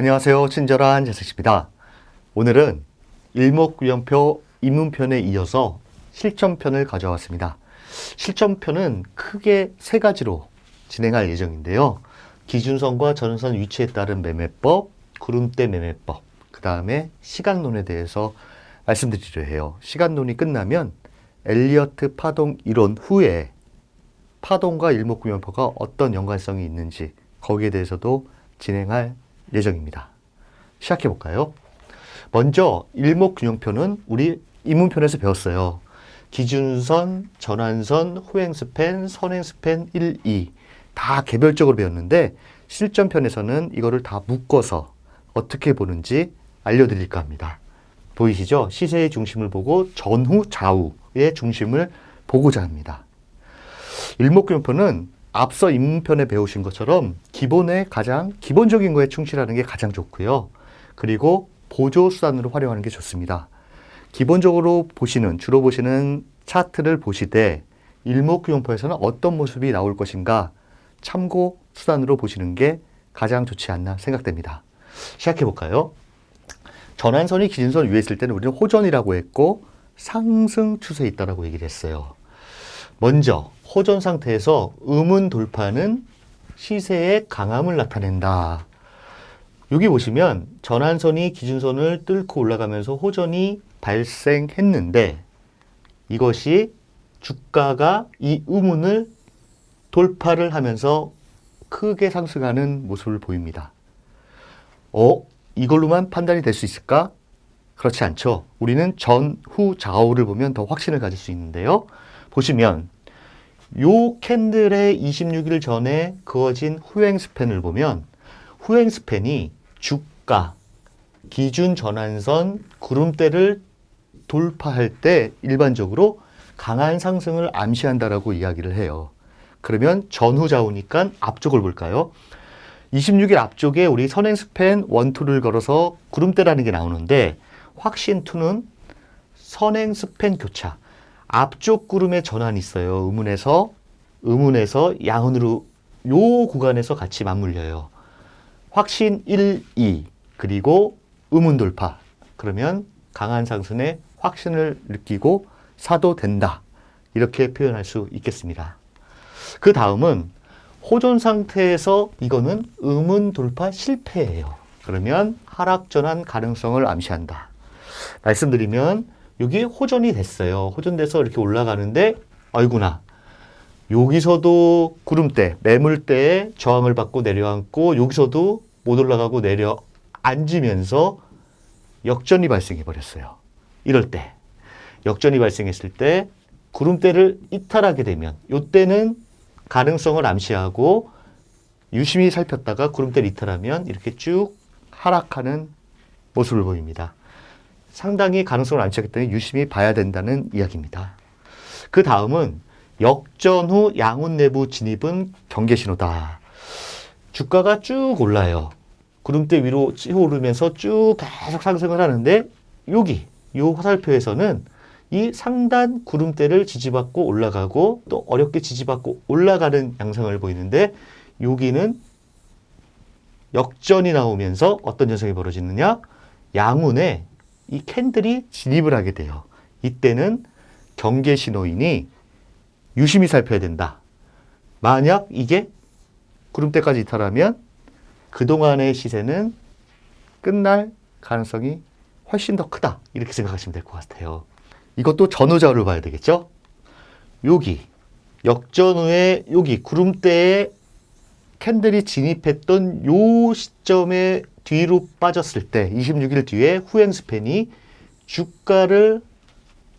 안녕하세요. 친절한 재석입니다. 오늘은 일목구연표 입문편에 이어서 실전편을 가져왔습니다. 실전편은 크게 세 가지로 진행할 예정인데요. 기준선과 전선 위치에 따른 매매법, 구름대 매매법, 그 다음에 시간론에 대해서 말씀드리려 해요. 시간론이 끝나면 엘리어트 파동 이론 후에 파동과 일목구연표가 어떤 연관성이 있는지 거기에 대해서도 진행할 예정입니다. 시작해 볼까요? 먼저 일목균형표는 우리 입문편에서 배웠어요. 기준선, 전환선, 후행스팬, 선행스팬 1, 2 다 개별적으로 배웠는데 실전편에서는 이거를 다 묶어서 어떻게 보는지 알려드릴까 합니다. 보이시죠? 시세의 중심을 보고 전후, 좌우의 중심을 보고자 합니다. 일목균형표는 앞서 입문편에 배우신 것처럼 기본에 가장 기본적인 거에 충실하는 게 가장 좋고요. 그리고 보조수단으로 활용하는 게 좋습니다. 기본적으로 주로 보시는 차트를 보시되 일목균형표에서는 어떤 모습이 나올 것인가 참고 수단으로 보시는 게 가장 좋지 않나 생각됩니다. 시작해 볼까요? 전환선이 기준선 위에 있을 때는 우리는 호전이라고 했고 상승 추세에 있다라고 얘기를 했어요. 먼저 호전 상태에서 음운 돌파는 시세의 강함을 나타낸다. 여기 보시면 전환선이 기준선을 뚫고 올라가면서 호전이 발생했는데 이것이 주가가 이 음운을 돌파를 하면서 크게 상승하는 모습을 보입니다. 이걸로만 판단이 될 수 있을까? 그렇지 않죠. 우리는 전후 좌우를 보면 더 확신을 가질 수 있는데요. 보시면 요 캔들의 26일 전에 그어진 후행 스팬을 보면 후행 스팬이 주가, 기준 전환선, 구름대를 돌파할 때 일반적으로 강한 상승을 암시한다라고 이야기를 해요. 그러면 전후 좌우니까 앞쪽을 볼까요? 26일 앞쪽에 우리 선행 스팬 1, 2를 걸어서 구름대라는 게 나오는데 확신 2는 선행 스팬 교차. 앞쪽 구름의 전환이 있어요. 음운에서 양운으로 요 구간에서 같이 맞물려요. 확신 1, 2 그리고 음운 돌파. 그러면 강한 상승의 확신을 느끼고 사도 된다. 이렇게 표현할 수 있겠습니다. 그 다음은 호전 상태에서 이거는 음운 돌파 실패예요. 그러면 하락 전환 가능성을 암시한다. 말씀드리면 여기 호전이 됐어요. 호전돼서 이렇게 올라가는데 아이구나. 여기서도 구름대, 매물대에 저항을 받고 내려앉고 여기서도 못 올라가고 내려앉으면서 역전이 발생해 버렸어요. 이럴 때 역전이 발생했을 때 구름대를 이탈하게 되면 이때는 가능성을 암시하고 유심히 살폈다가 구름대를 이탈하면 이렇게 쭉 하락하는 모습을 보입니다. 상당히 가능성을 암시하기 때문에 유심히 봐야 된다는 이야기입니다. 그 다음은 역전 후 양운 내부 진입은 경계 신호다. 주가가 쭉 올라요. 구름대 위로 치오르면서 쭉 계속 상승을 하는데 요 화살표에서는 이 상단 구름대를 지지받고 올라가고 또 어렵게 지지받고 올라가는 양상을 보이는데 여기는 역전이 나오면서 어떤 현상이 벌어지느냐? 양운에 이 캔들이 진입을 하게 돼요. 이때는 경계 신호이니 유심히 살펴야 된다. 만약 이게 구름대까지 이탈하면 그동안의 시세는 끝날 가능성이 훨씬 더 크다. 이렇게 생각하시면 될 것 같아요. 이것도 전후좌우를 봐야 되겠죠? 여기 역전 후에 여기 구름대에 캔들이 진입했던 요 시점에 뒤로 빠졌을 때 26일 뒤에 후행 스팬이 주가를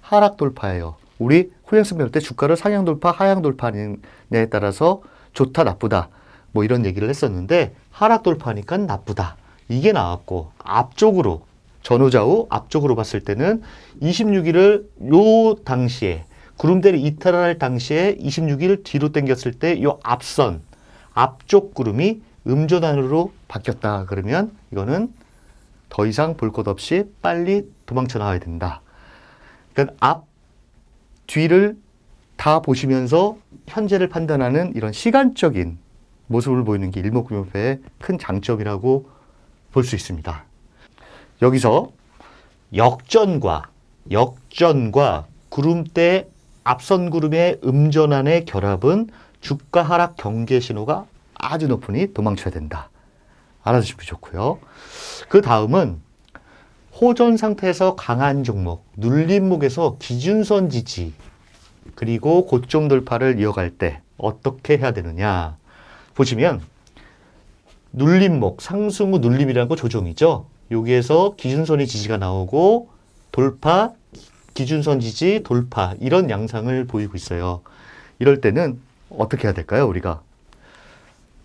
하락 돌파해요. 우리 후행 스팬 할 때 주가를 상향 돌파, 하향 돌파냐에 따라서 좋다, 나쁘다 뭐 이런 얘기를 했었는데 하락 돌파니까 나쁘다. 이게 나왔고 앞쪽으로 전후좌우 앞쪽으로 봤을 때는 26일을 요 당시에 구름대를 이탈할 당시에 26일 뒤로 당겼을 때 요 앞선 앞쪽 구름이 음전환으로 바뀌었다. 그러면 이거는 더 이상 볼 것 없이 빨리 도망쳐 나와야 된다. 그러니까 앞, 뒤를 다 보시면서 현재를 판단하는 이런 시간적인 모습을 보이는 게 일목균형표의 큰 장점이라고 볼 수 있습니다. 여기서 역전과 구름대 앞선 구름의 음전환의 결합은 주가 하락 경계 신호가 아주 높으니 도망쳐야 된다. 알아두시면 좋고요. 그 다음은 호전 상태에서 강한 종목, 눌림목에서 기준선 지지, 그리고 고점 돌파를 이어갈 때 어떻게 해야 되느냐. 보시면 눌림목, 상승 후 눌림이라는 거 조정이죠. 여기에서 기준선이 지지가 나오고 돌파, 기준선 지지, 돌파 이런 양상을 보이고 있어요. 이럴 때는 어떻게 해야 될까요? 우리가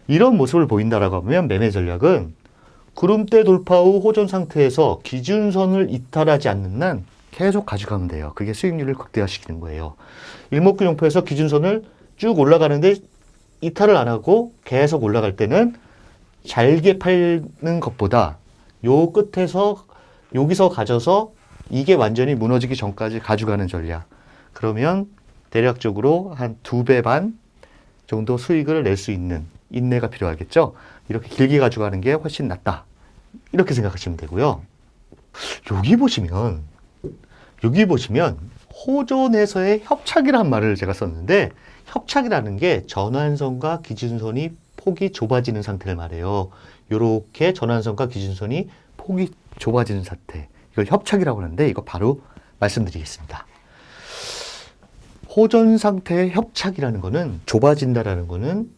이런 모습을 보인다라고 하면 매매 전략은 구름대 돌파 후 호전 상태에서 기준선을 이탈하지 않는 한 계속 가져가면 돼요. 그게 수익률을 극대화시키는 거예요. 일목균형표에서 기준선을 쭉 올라가는데 이탈을 안 하고 계속 올라갈 때는 잘게 팔는 것보다 요 끝에서 여기서 가져서 이게 완전히 무너지기 전까지 가져가는 전략. 그러면 대략적으로 한 2배 반 정도 수익을 낼 수 있는 인내가 필요하겠죠. 이렇게 길게 가져가는 게 훨씬 낫다. 이렇게 생각하시면 되고요. 여기 보시면 호전에서의 협착이라는 말을 제가 썼는데 협착이라는 게 전환선과 기준선이 폭이 좁아지는 상태를 말해요. 이렇게 전환선과 기준선이 폭이 좁아지는 상태. 이걸 협착이라고 하는데 이거 바로 말씀드리겠습니다. 호전 상태의 협착이라는 거는 좁아진다라는 거는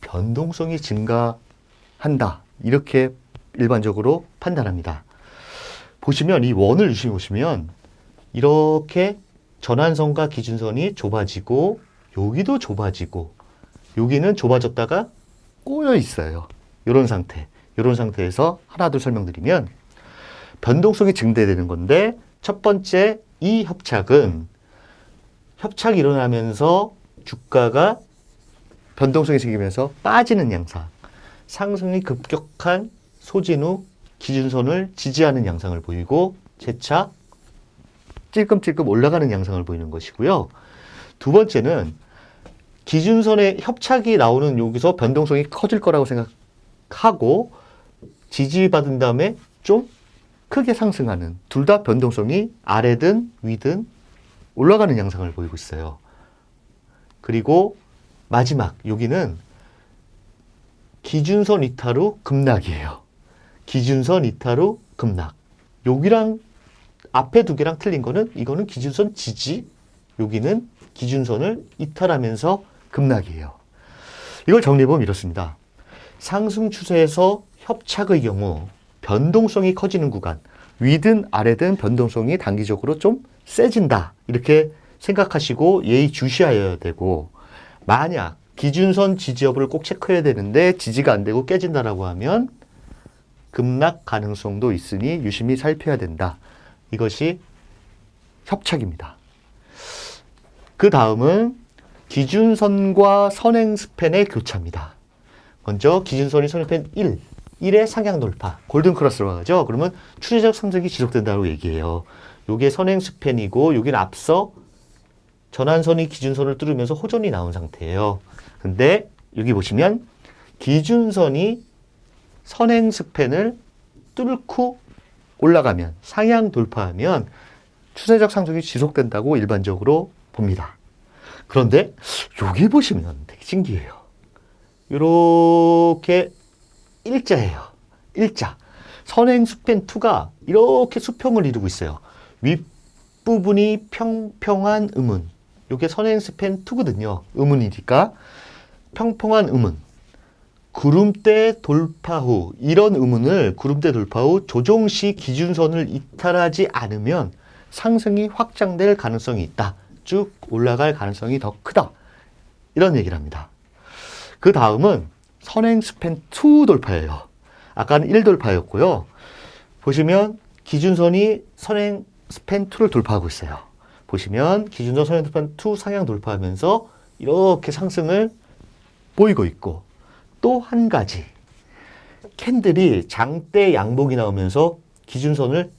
변동성이 증가한다. 이렇게 일반적으로 판단합니다. 보시면 이 원을 유심히 보시면 이렇게 전환선과 기준선이 좁아지고 여기도 좁아지고 여기는 좁아졌다가 꼬여 있어요. 이런 상태. 이런 상태에서 하나 둘 설명드리면 변동성이 증대되는 건데 첫 번째 이 협착이 일어나면서 주가가 변동성이 생기면서 빠지는 양상, 상승이 급격한 소진 후 기준선을 지지하는 양상을 보이고 재차 찔끔찔끔 올라가는 양상을 보이는 것이고요. 두 번째는 기준선의 협착이 나오는 여기서 변동성이 커질 거라고 생각하고 지지받은 다음에 좀 크게 상승하는, 둘 다 변동성이 아래든 위든 올라가는 양상을 보이고 있어요. 그리고 마지막 여기는 기준선 이탈 후 급락이에요. 기준선 이탈 후 급락. 여기랑 앞에 두 개랑 틀린 거는 이거는 기준선 지지, 여기는 기준선을 이탈하면서 급락이에요. 이걸 정리해보면 이렇습니다. 상승 추세에서 협착의 경우 변동성이 커지는 구간, 위든 아래든 변동성이 단기적으로 좀 세진다. 이렇게 생각하시고 예의주시하여야 되고, 만약 기준선 지지 여부를 꼭 체크해야 되는데 지지가 안 되고 깨진다라고 하면 급락 가능성도 있으니 유심히 살펴야 된다. 이것이 협착입니다. 그 다음은 기준선과 선행스팬의 교차입니다. 먼저 기준선이 선행스팬 1의 상향 돌파, 골든 크로스로 하죠. 그러면 추세적 상승이 지속된다고 얘기해요. 요게 선행스팬이고 여기는 앞서 전환선이 기준선을 뚫으면서 호전이 나온 상태예요. 근데 여기 보시면 기준선이 선행스팬을 뚫고 올라가면, 상향 돌파하면 추세적 상승이 지속된다고 일반적으로 봅니다. 그런데 여기 보시면 되게 신기해요. 이렇게 일자예요. 일자. 선행스팬 2가 이렇게 수평을 이루고 있어요. 윗부분이 평평한 음운. 이게 선행스팬 2거든요. 음운이니까. 평평한 음운. 구름대 돌파 후, 이런 음운을 구름대 돌파 후 조정 시 기준선을 이탈하지 않으면 상승이 확장될 가능성이 있다. 쭉 올라갈 가능성이 더 크다. 이런 얘기를 합니다. 그 다음은 선행스팬 2 돌파예요. 아까는 1 돌파였고요. 보시면 기준선이 선행스팬 2를 돌파하고 있어요. 보시면 기준선 선행스팬 2 상향 돌파하면서 이렇게 상승을 보이고 있고, 또 한 가지 캔들이 장대 양봉이 나오면서 기준선을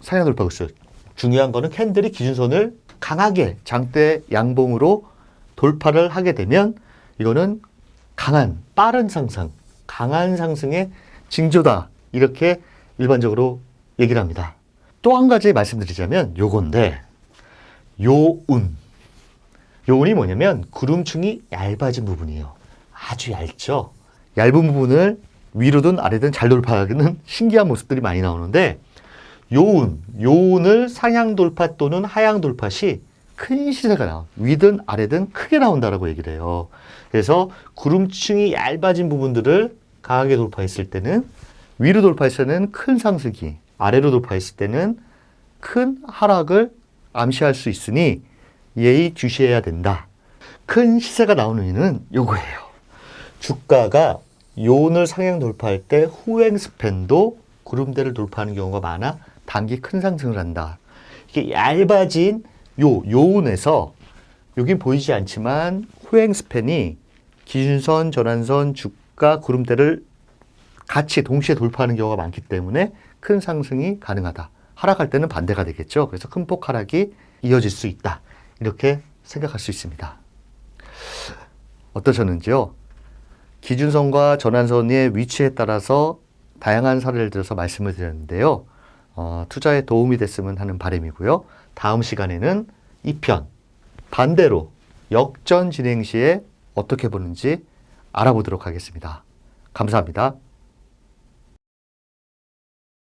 상향 돌파하고 있어요. 중요한 거는 캔들이 기준선을 강하게 장대 양봉으로 돌파를 하게 되면 이거는 강한 빠른 상승, 강한 상승의 징조다. 이렇게 일반적으로 얘기를 합니다. 또 한 가지 말씀드리자면 요건데 요운. 요운이 뭐냐면 구름층이 얇아진 부분이에요. 아주 얇죠. 얇은 부분을 위로든 아래든 잘 돌파하는 신기한 모습들이 많이 나오는데 요운을 상향 돌파 또는 하향 돌파 시 큰 시세가 나와. 위든 아래든 크게 나온다라고 얘기를 해요. 그래서 구름층이 얇아진 부분들을 강하게 돌파했을 때는 위로 돌파했을 때는 큰 상승이, 아래로 돌파했을 때는 큰 하락을 암시할 수 있으니 예의주시해야 된다. 큰 시세가 나오는 이유는 요거예요. 주가가 요온을 상향 돌파할 때 후행 스팬도 구름대를 돌파하는 경우가 많아 단기 큰 상승을 한다. 이게 얇아진 요온에서 여긴 보이지 않지만 후행 스팬이 기준선, 전환선, 주가, 구름대를 같이 동시에 돌파하는 경우가 많기 때문에 큰 상승이 가능하다. 하락할 때는 반대가 되겠죠. 그래서 큰 폭 하락이 이어질 수 있다. 이렇게 생각할 수 있습니다. 어떠셨는지요? 기준선과 전환선의 위치에 따라서 다양한 사례를 들어서 말씀을 드렸는데요. 투자에 도움이 됐으면 하는 바람이고요. 다음 시간에는 2편 반대로 역전 진행 시에 어떻게 보는지 알아보도록 하겠습니다. 감사합니다.